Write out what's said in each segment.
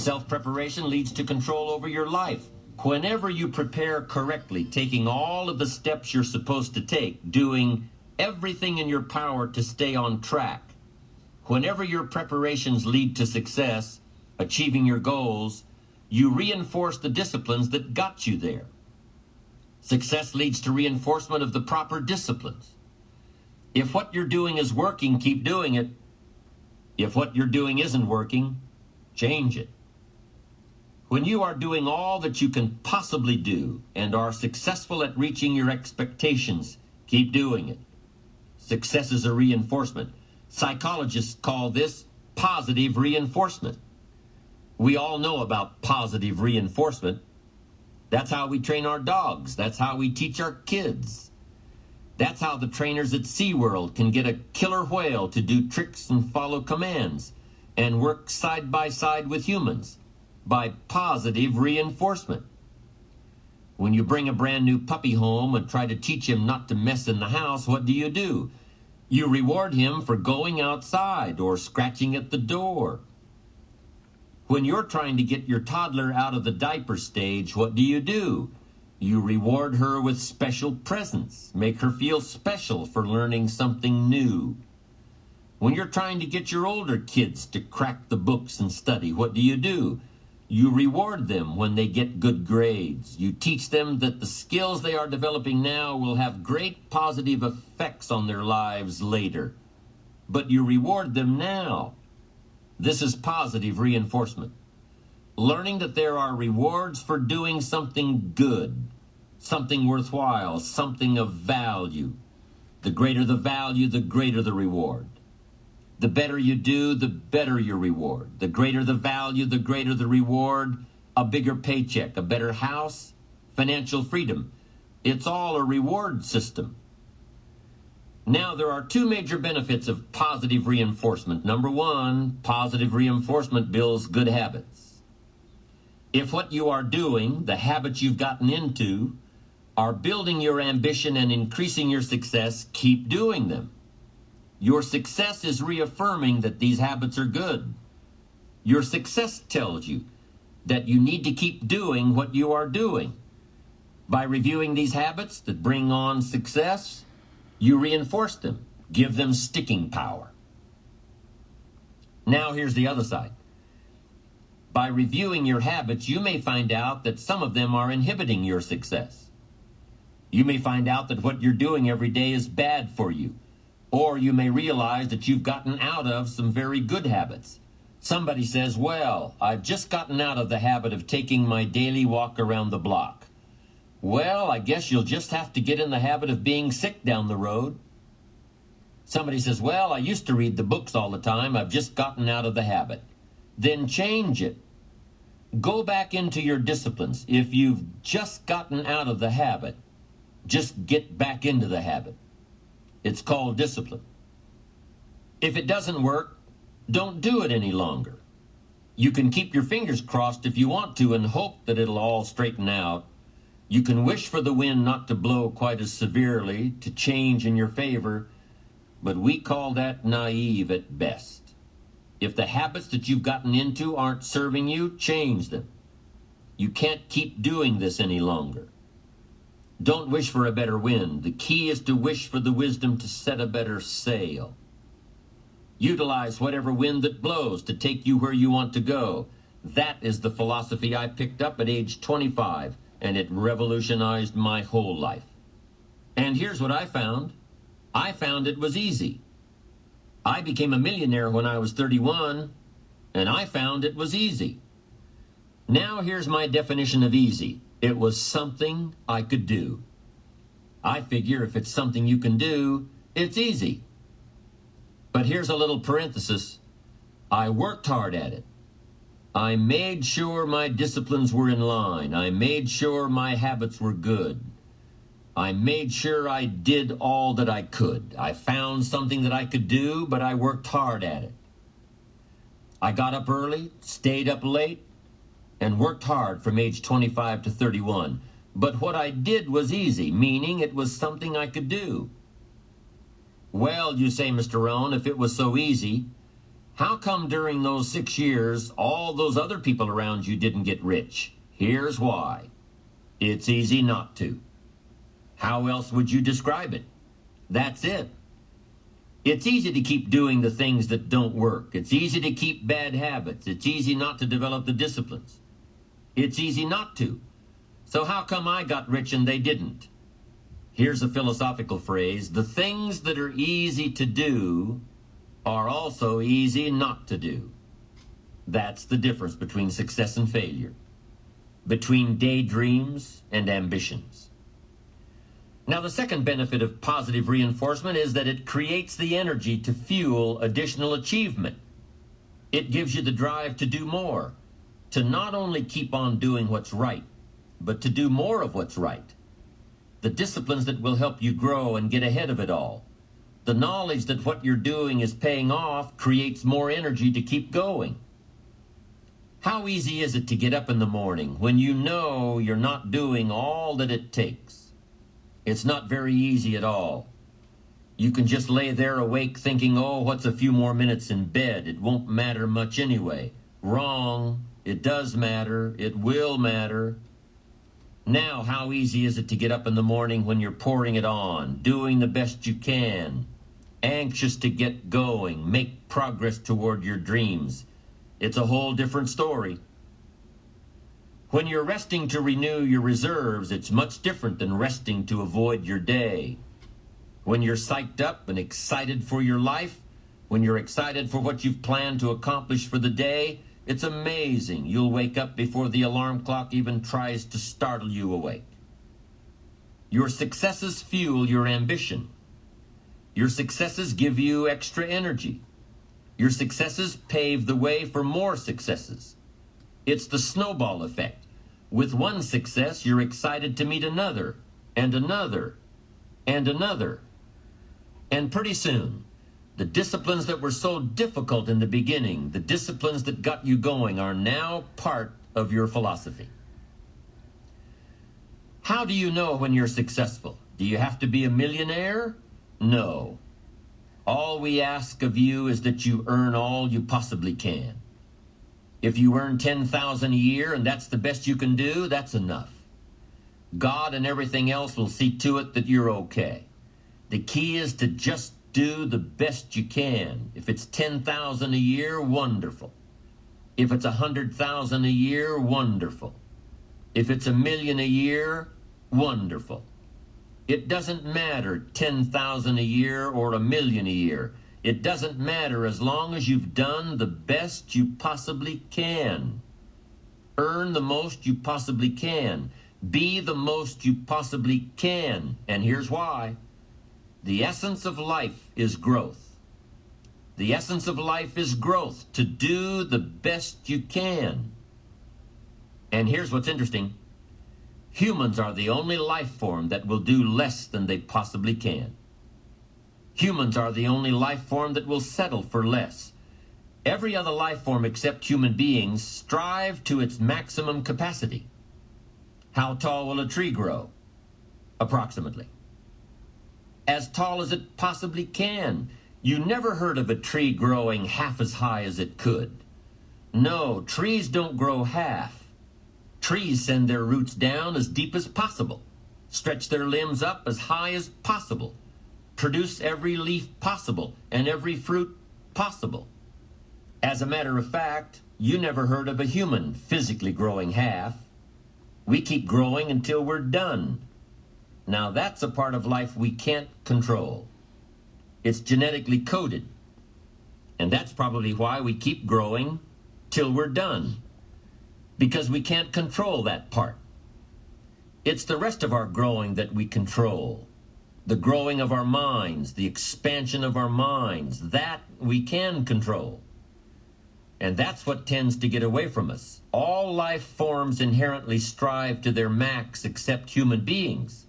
Self-preparation leads to control over your life. Whenever you prepare correctly, taking all of the steps you're supposed to take, doing everything in your power to stay on track, whenever your preparations lead to success, achieving your goals, you reinforce the disciplines that got you there. Success leads to reinforcement of the proper disciplines. If what you're doing is working, keep doing it. If what you're doing isn't working, change it. When you are doing all that you can possibly do and are successful at reaching your expectations, keep doing it. Success is a reinforcement. Psychologists call this positive reinforcement. We all know about positive reinforcement. That's how we train our dogs. That's how we teach our kids. That's how the trainers at SeaWorld can get a killer whale to do tricks and follow commands and work side by side with humans by positive reinforcement. When you bring a brand new puppy home and try to teach him not to mess in the house, what do? You reward him for going outside or scratching at the door. When you're trying to get your toddler out of the diaper stage, what do? You reward her with special presents, make her feel special for learning something new. When you're trying to get your older kids to crack the books and study, what do? You reward them when they get good grades. You teach them that the skills they are developing now will have great positive effects on their lives later. But you reward them now. This is positive reinforcement. Learning that there are rewards for doing something good, something worthwhile, something of value. The greater the value, the greater the reward. The better you do, the better your reward. The greater the value, the greater the reward. A bigger paycheck, a better house, financial freedom. It's all a reward system. Now, there are two major benefits of positive reinforcement. Number one, positive reinforcement builds good habits. If what you are doing, the habits you've gotten into, are building your ambition and increasing your success, keep doing them. Your success is reaffirming that these habits are good. Your success tells you that you need to keep doing what you are doing. By reviewing these habits that bring on success, you reinforce them, give them sticking power. Now here's the other side. By reviewing your habits, you may find out that some of them are inhibiting your success. You may find out that what you're doing every day is bad for you. Or you may realize that you've gotten out of some very good habits. Somebody says, well, I've just gotten out of the habit of taking my daily walk around the block. Well, I guess you'll just have to get in the habit of being sick down the road. Somebody says, well, I used to read the books all the time. I've just gotten out of the habit. Then change it. Go back into your disciplines. If you've just gotten out of the habit, just get back into the habit. It's called discipline. If it doesn't work, don't do it any longer. You can keep your fingers crossed if you want to and hope that it'll all straighten out. You can wish for the wind not to blow quite as severely, to change in your favor, but we call that naive at best. If the habits that you've gotten into aren't serving you, change them. You can't keep doing this any longer. Don't wish for a better wind. The key is to wish for the wisdom to set a better sail. Utilize whatever wind that blows to take you where you want to go. That is the philosophy I picked up at age 25, and it revolutionized my whole life. And here's what I found. I found it was easy. I became a millionaire when I was 31, and I found it was easy. Now here's my definition of easy. It was something I could do. I figure if it's something you can do, it's easy. But here's a little parenthesis. I worked hard at it. I made sure my disciplines were in line. I made sure my habits were good. I made sure I did all that I could. I found something that I could do, but I worked hard at it. I got up early, stayed up late, and worked hard from age 25 to 31. But what I did was easy, meaning it was something I could do. Well, you say, Mr. Rohn, if it was so easy, How come during those 6 years, all those other people around you didn't get rich? Here's why. It's easy not to. How else would you describe it? That's it. It's easy to keep doing the things that don't work. It's easy to keep bad habits. It's easy not to develop the disciplines. It's easy not to. So how come I got rich and they didn't? Here's a philosophical phrase. The things that are easy to do are also easy not to do. That's the difference between success and failure, between daydreams and ambitions. Now, the second benefit of positive reinforcement is that it creates the energy to fuel additional achievement. It gives you the drive to do more, to not only keep on doing what's right, but to do more of what's right. The disciplines that will help you grow and get ahead of it all. The knowledge that what you're doing is paying off creates more energy to keep going. How easy is it to get up in the morning when you know you're not doing all that it takes? It's not very easy at all. You can just lay there awake thinking, oh, what's a few more minutes in bed? It won't matter much anyway. Wrong. It does matter. It will matter. Now, how easy is it to get up in the morning when you're pouring it on, doing the best you can, anxious to get going, make progress toward your dreams? It's a whole different story. When you're resting to renew your reserves, it's much different than resting to avoid your day. When you're psyched up and excited for your life, when you're excited for what you've planned to accomplish for the day, it's amazing. You'll wake up before the alarm clock even tries to startle you awake. Your successes fuel your ambition. Your successes give you extra energy. Your successes pave the way for more successes. It's the snowball effect. With one success, you're excited to meet another, and another, and another. And pretty soon, the disciplines that were so difficult in the beginning, the disciplines that got you going, are now part of your philosophy. How do you know when you're successful? Do you have to be a millionaire? No. All we ask of you is that you earn all you possibly can. If you earn $10,000 a year and that's the best you can do, that's enough. God and everything else will see to it that you're okay. The key is to just do the best you can. If it's $10,000 a year, wonderful. If it's $100,000 a year, wonderful. If it's $1 million a year, wonderful. It doesn't matter $10,000 a year or $1 million a year. It doesn't matter as long as you've done the best you possibly can. Earn the most you possibly can. Be the most you possibly can. And here's why. The essence of life is growth. The essence of life is growth, to do the best you can. And here's what's interesting. Humans are the only life form that will do less than they possibly can. Humans are the only life form that will settle for less. Every other life form except human beings strive to its maximum capacity. How tall will a tree grow? Approximately. As tall as it possibly can. You never heard of a tree growing half as high as it could. No, trees don't grow half. Trees send their roots down as deep as possible, stretch their limbs up as high as possible, produce every leaf possible and every fruit possible. As a matter of fact, you never heard of a human physically growing half. We keep growing until we're done. Now that's a part of life we can't control. It's genetically coded. And that's probably why we keep growing till we're done. Because we can't control that part. It's the rest of our growing that we control. The growing of our minds, the expansion of our minds, that we can control. And that's what tends to get away from us. All life forms inherently strive to their max except human beings.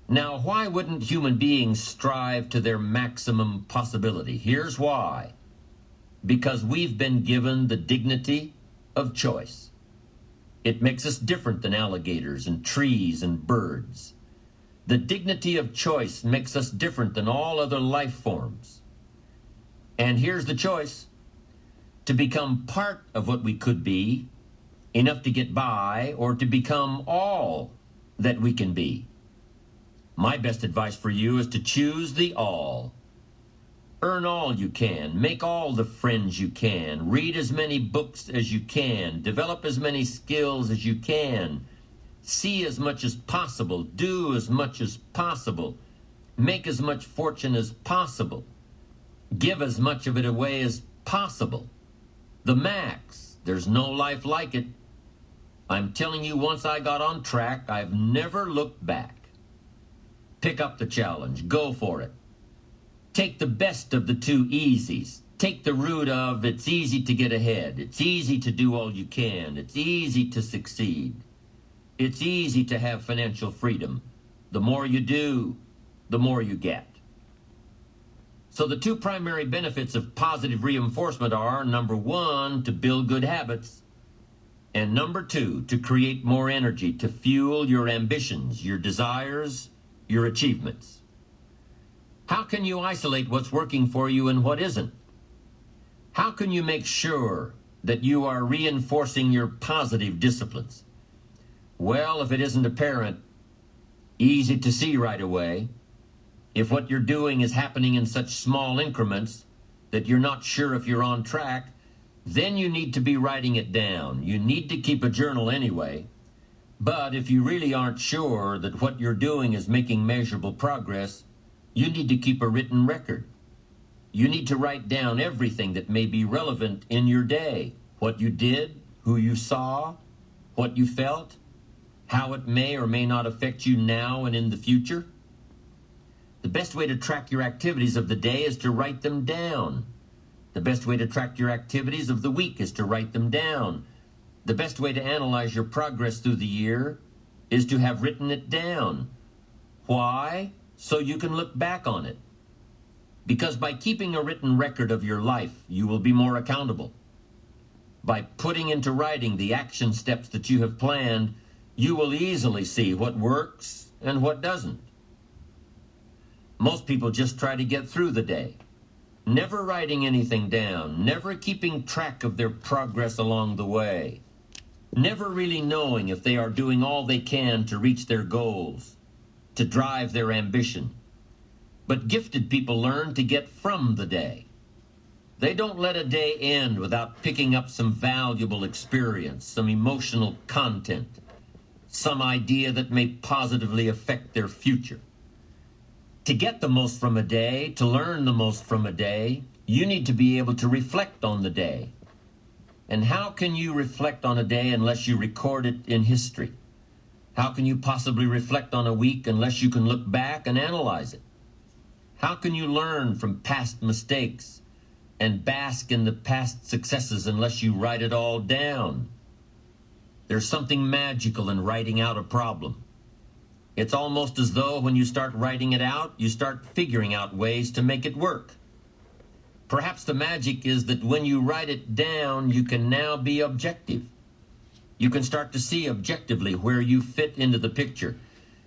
Now, why wouldn't human beings strive to their maximum possibility? Here's why. Because we've been given the dignity of choice. It makes us different than alligators and trees and birds. The dignity of choice makes us different than all other life forms. And here's the choice. to become part of what we could be, enough to get by, or to become all that we can be. My best advice for you is to choose the all. Earn all you can, make all the friends you can, read as many books as you can, develop as many skills as you can, see as much as possible, do as much as possible, make as much fortune as possible, give as much of it away as possible. The max. There's no life like it. I'm telling you, once I got on track, I've never looked back. Pick up the challenge. Go for it. Take the best of the two easies. Take the root of it's easy to get ahead. It's easy to do all you can. It's easy to succeed. It's easy to have financial freedom. The more you do, the more you get. So the two primary benefits of positive reinforcement are, number one, to build good habits, and number two, to create more energy, to fuel your ambitions, your desires, your achievements. How can you isolate what's working for you and what isn't? How can you make sure that you are reinforcing your positive disciplines? Well, if it isn't apparent, easy to see right away, if what you're doing is happening in such small increments that you're not sure if you're on track, then you need to be writing it down. You need to keep a journal anyway. But if you really aren't sure that what you're doing is making measurable progress, you need to keep a written record. You need to write down everything that may be relevant in your day. What you did, who you saw, what you felt, how it may or may not affect you now and in the future. The best way to track your activities of the day is to write them down. The best way to track your activities of the week is to write them down. The best way to analyze your progress through the year is to have written it down. Why? So you can look back on it. Because by keeping a written record of your life, you will be more accountable. By putting into writing the action steps that you have planned, you will easily see what works and what doesn't. Most people just try to get through the day, never writing anything down, never keeping track of their progress along the way, never really knowing if they are doing all they can to reach their goals, to drive their ambition. But gifted people learn to get from the day. They don't let a day end without picking up some valuable experience, some emotional content, some idea that may positively affect their future. To get the most from a day, to learn the most from a day, you need to be able to reflect on the day. And how can you reflect on a day unless you record it in history? How can you possibly reflect on a week unless you can look back and analyze it? How can you learn from past mistakes and bask in the past successes unless you write it all down? There's something magical in writing out a problem. It's almost as though when you start writing it out, you start figuring out ways to make it work. Perhaps the magic is that when you write it down, you can now be objective. You can start to see objectively where you fit into the picture.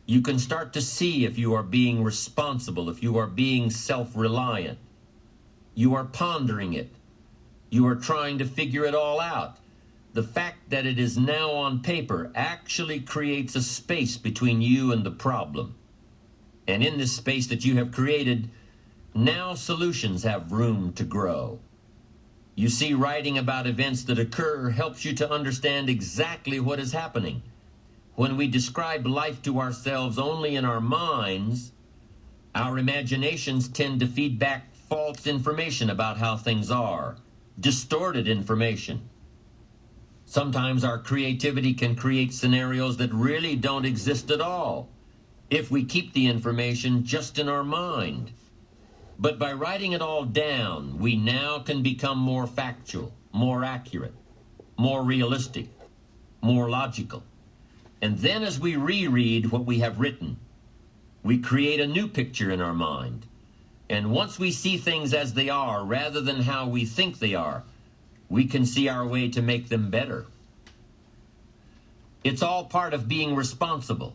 You can start to see if you are being responsible, if you are being self-reliant. You are pondering it. You are trying to figure it all out. The fact that it is now on paper actually creates a space between you and the problem. And in this space that you have created, now solutions have room to grow. You see, writing about events that occur helps you to understand exactly what is happening. When we describe life to ourselves only in our minds, our imaginations tend to feed back false information about how things are, distorted information. Sometimes our creativity can create scenarios that really don't exist at all if we keep the information just in our mind. But by writing it all down, we now can become more factual, more accurate, more realistic, more logical. And then as we reread what we have written, we create a new picture in our mind. And once we see things as they are rather than how we think they are, we can see our way to make them better. It's all part of being responsible.